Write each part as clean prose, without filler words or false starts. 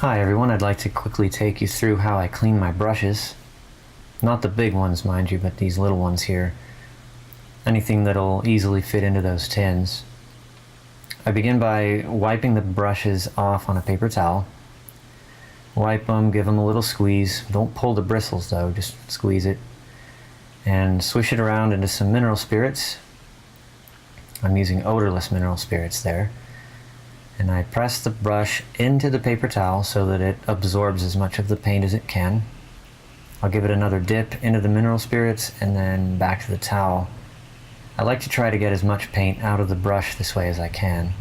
Hi everyone, I'd like to quickly take you through how I clean my brushes. Not the big ones, mind you, but these little ones here. Anything that'll easily fit into those tins. I begin by wiping the brushes off on a paper towel. Wipe them, give them a little squeeze. Don't pull the bristles though, just squeeze it. And swish it around into some mineral spirits. I'm using odorless mineral spirits there. And I press the brush into the paper towel so that it absorbs as much of the paint as it can. I'll give it another dip into the mineral spirits and then back to the towel. I like to try to get as much paint out of the brush this way as I can.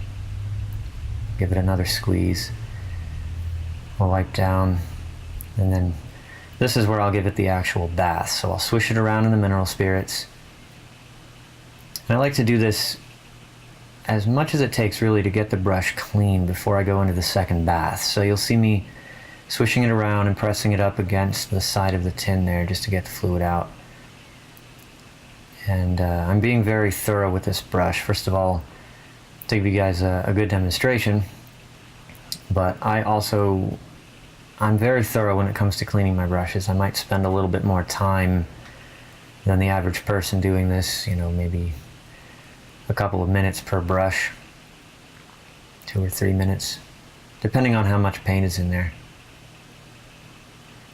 Give it another squeeze. I'll wipe down, and then this is where I'll give it the actual bath. So I'll swish it around in the mineral spirits. And I like to do this as much as it takes really to get the brush clean before I go into the second bath. So you'll see me swishing it around and pressing it up against the side of the tin there just to get the fluid out. And I'm being very thorough with this brush. First of all, to give you guys a good demonstration, but I'm very thorough when it comes to cleaning my brushes. I might spend a little bit more time than the average person doing this, maybe a couple of minutes per brush, 2 or 3 minutes, depending on how much paint is in there.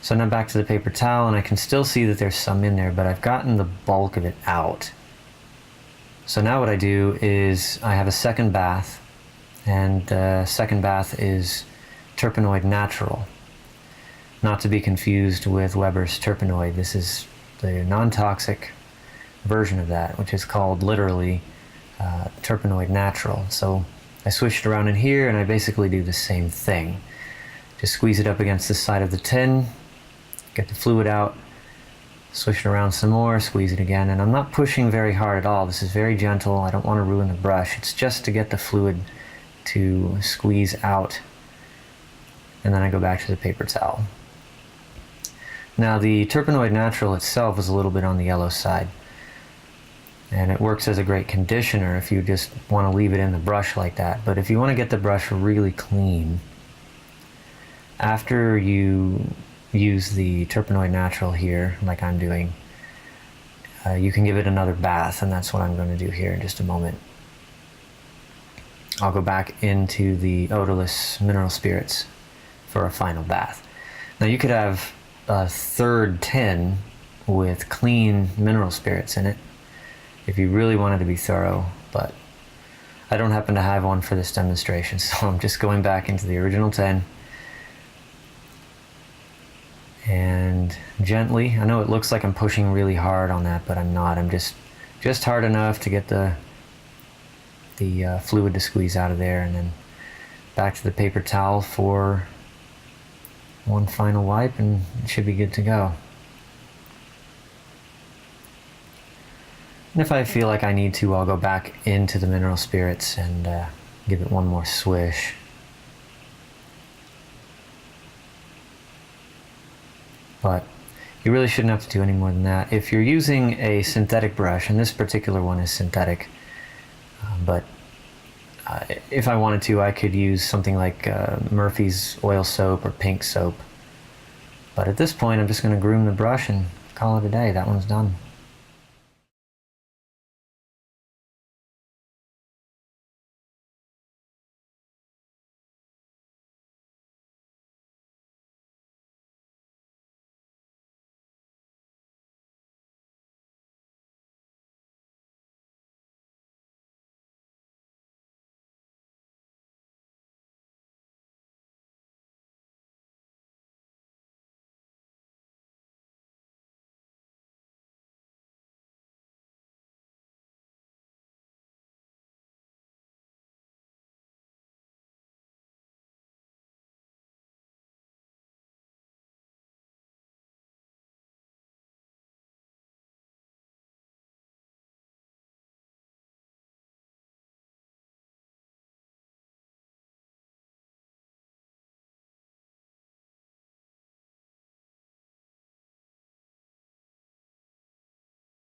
So now back to the paper towel, and I can still see that there's some in there, but I've gotten the bulk of it out. So now what I do is I have a second bath, and second bath is Turpenoid Natural. Not to be confused with Weber's Turpenoid. This is the non-toxic version of that, which is called literally Turpenoid Natural. So I swish it around in here and I basically do the same thing. Just squeeze it up against the side of the tin, get the fluid out, swish it around some more, squeeze it again, and I'm not pushing very hard at all. This is very gentle. I don't want to ruin the brush. It's just to get the fluid to squeeze out, and then I go back to the paper towel. Now the Turpenoid Natural itself is a little bit on the yellow side, and it works as a great conditioner if you just want to leave it in the brush like that. But if you want to get the brush really clean, after you use the Turpenoid Natural here, like I'm doing, you can give it another bath, and that's what I'm going to do here in just a moment. I'll go back into the odorless mineral spirits for a final bath. Now you could have a third tin with clean mineral spirits in it if you really wanted to be thorough, but I don't happen to have one for this demonstration, so I'm just going back into the original tin and gently, I know it looks like I'm pushing really hard on that, but I'm not. I'm just hard enough to get the fluid to squeeze out of there, and then back to the paper towel for one final wipe, and it should be good to go. And if I feel like I need to, I'll go back into the mineral spirits and give it one more swish. But you really shouldn't have to do any more than that. If you're using a synthetic brush, and this particular one is synthetic, but if I wanted to, I could use something like Murphy's oil soap or pink soap. But at this point, I'm just going to groom the brush and call it a day. That one's done.